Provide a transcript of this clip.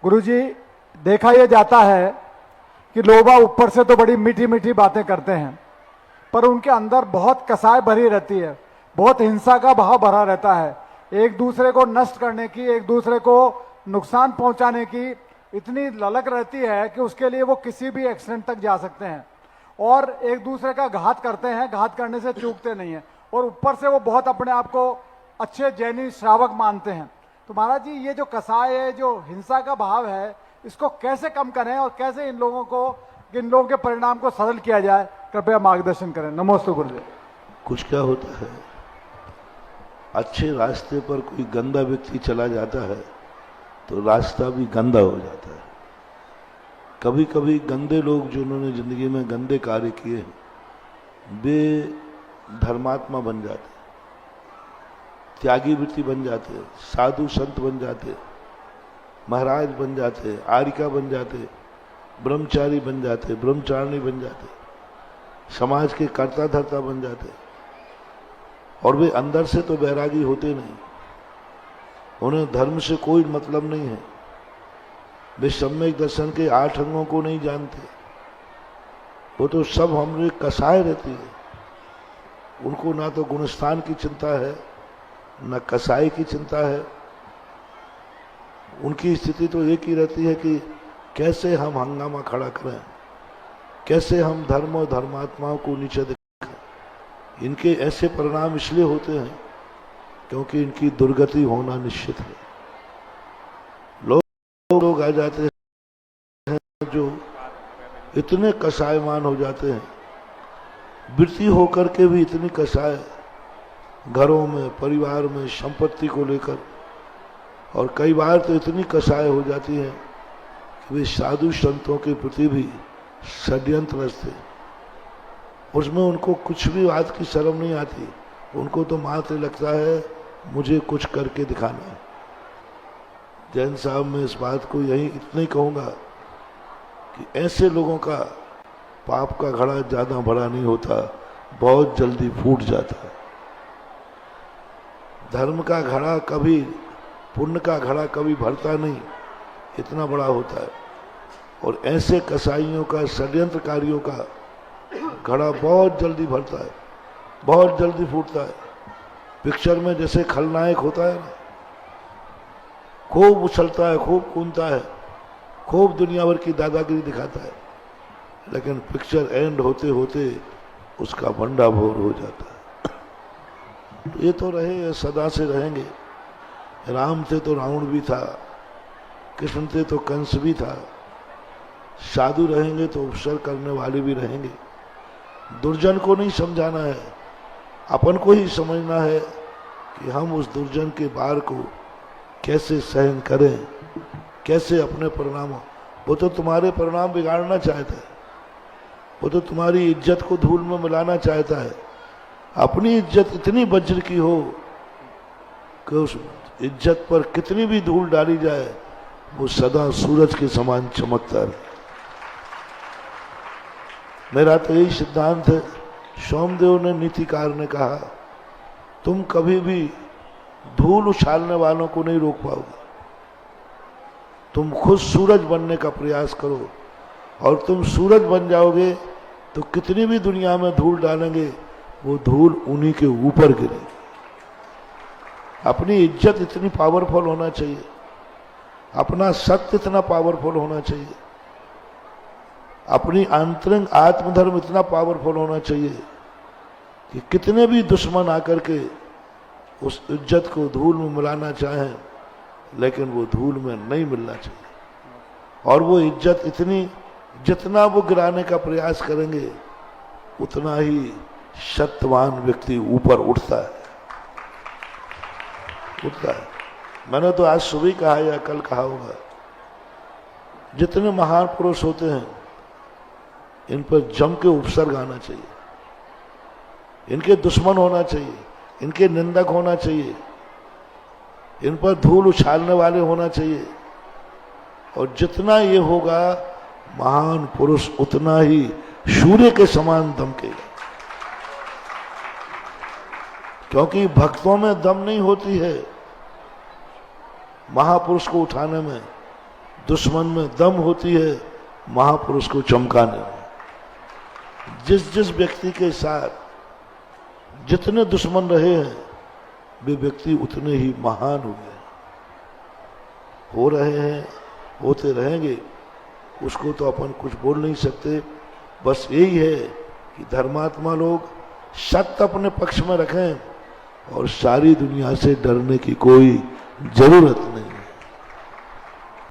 गुरुजी, देखा यह जाता है कि लोग ऊपर से तो बड़ी मीठी मीठी बातें करते हैं, पर उनके अंदर बहुत कसाई भरी रहती है, बहुत हिंसा का भाव भरा रहता है। एक दूसरे को नष्ट करने की, एक दूसरे को नुकसान पहुंचाने की इतनी ललक रहती है कि उसके लिए वो किसी भी एक्सटेंट तक जा सकते हैं और एक दूसरे का घात करते हैं, घात करने से चूकते नहीं हैं। और ऊपर से वो बहुत अपने आप को अच्छे जैनी श्रावक मानते हैं। तो महाराज जी, ये जो कसाय है, जो हिंसा का भाव है, इसको कैसे कम करें और कैसे इन लोगों के परिणाम को सरल किया जाए, कृपया मार्गदर्शन करें। नमोस्तु गुरुदेव। कुछ क्या होता है, अच्छे रास्ते पर कोई गंदा व्यक्ति चला जाता है तो रास्ता भी गंदा हो जाता है। कभी कभी गंदे लोग जिन्होंने जिंदगी में गंदे कार्य किए हैं, वे धर्मात्मा बन जाते, त्यागी वृत्ति बन जाते, साधु संत बन जाते, महाराज बन जाते, आर्यिका बन जाते, ब्रह्मचारी बन जाते, ब्रह्मचारिणी बन जाते, समाज के कर्ता धर्ता बन जाते। और वे अंदर से तो बैरागी होते नहीं, उन्हें धर्म से कोई मतलब नहीं है। वे सम्यक दर्शन के 8 अंगों को नहीं जानते, वो तो सब हमरे कसाय रहती है। उनको ना तो गुणस्थान की चिंता है, न कसाई की चिंता है। उनकी स्थिति तो एक ही रहती है कि कैसे हम हंगामा खड़ा करें, कैसे हम धर्म और धर्मात्माओं को नीचे दिखाएं। इनके ऐसे परिणाम इसलिए होते हैं क्योंकि इनकी दुर्गति होना निश्चित है। लोग आ जाते हैं जो इतने कसायमान हो जाते हैं, वृत्ति होकर के भी इतनी कसाय, घरों में, परिवार में, संपत्ति को लेकर। और कई बार तो इतनी कसाय हो जाती है कि वे साधु संतों के प्रति भी षड्यंत्र रचते। उसमें उनको कुछ भी बात की शर्म नहीं आती, उनको तो मात्र लगता है मुझे कुछ करके दिखाना है। जैन साहब, मैं इस बात को यही इतना ही कहूँगा कि ऐसे लोगों का पाप का घड़ा ज़्यादा बड़ा नहीं होता, बहुत जल्दी फूट जाता है। धर्म का घड़ा कभी, पुण्य का घड़ा कभी भरता नहीं, इतना बड़ा होता है। और ऐसे कसाईयों का, षड्यंत्रकारियों का घड़ा बहुत जल्दी भरता है, बहुत जल्दी फूटता है। पिक्चर में जैसे खलनायक होता है ना, खूब उछलता है, खूब कूदता है, खूब दुनिया भर की दादागिरी दिखाता है, लेकिन पिक्चर एंड होते होते उसका भंडा भोर हो जाता है। तो ये तो रहे, सदा से रहेंगे। राम थे तो रावण भी था, कृष्ण थे तो कंस भी था। साधु रहेंगे तो उपसर करने वाले भी रहेंगे। दुर्जन को नहीं समझाना है, अपन को ही समझना है कि हम उस दुर्जन के बार को कैसे सहन करें, कैसे अपने परिणाम। वो तो तुम्हारे परिणाम बिगाड़ना चाहता है, वो तो तुम्हारी इज्जत को धूल में मिलाना चाहता है। अपनी इज्जत इतनी वज्र की हो कि उस इज्जत पर कितनी भी धूल डाली जाए, वो सदा सूरज के समान चमकता है। मेरा तो यही सिद्धांत है। सोमदेव ने, नीतिकार ने कहा, तुम कभी भी धूल उछालने वालों को नहीं रोक पाओगे। तुम खुद सूरज बनने का प्रयास करो, और तुम सूरज बन जाओगे तो कितनी भी दुनिया में धूल डालेंगे, वो धूल उन्हीं के ऊपर गिरेगी। अपनी इज्जत इतनी पावरफुल होना चाहिए, अपना सत्य इतना पावरफुल होना चाहिए, अपनी आंतरिक आत्मधर्म इतना पावरफुल होना चाहिए कि कितने भी दुश्मन आकर के उस इज्जत को धूल में मिलाना चाहें, लेकिन वो धूल में नहीं मिलना चाहिए। और वो इज्जत इतनी, जितना वो गिराने का प्रयास करेंगे, उतना ही सत्यवान व्यक्ति ऊपर उठता है। मैंने तो आज सुबह कहा या कल कहा होगा, जितने महान पुरुष होते हैं इन पर जम के उपसर्ग आना चाहिए, इनके दुश्मन होना चाहिए, इनके निंदक होना चाहिए, इन पर धूल उछालने वाले होना चाहिए। और जितना ये होगा, महान पुरुष उतना ही सूर्य के समान दमकेगा। क्योंकि भक्तों में दम नहीं होती है महापुरुष को उठाने में, दुश्मन में दम होती है महापुरुष को चमकाने में। जिस जिस व्यक्ति के साथ जितने दुश्मन रहे हैं वे व्यक्ति उतने ही महान हुए, हो रहे हैं, होते रहेंगे, उसको तो अपन कुछ बोल नहीं सकते। बस यही है कि धर्मात्मा लोग सत्य अपने पक्ष में रखें और सारी दुनिया से डरने की कोई जरूरत नहीं।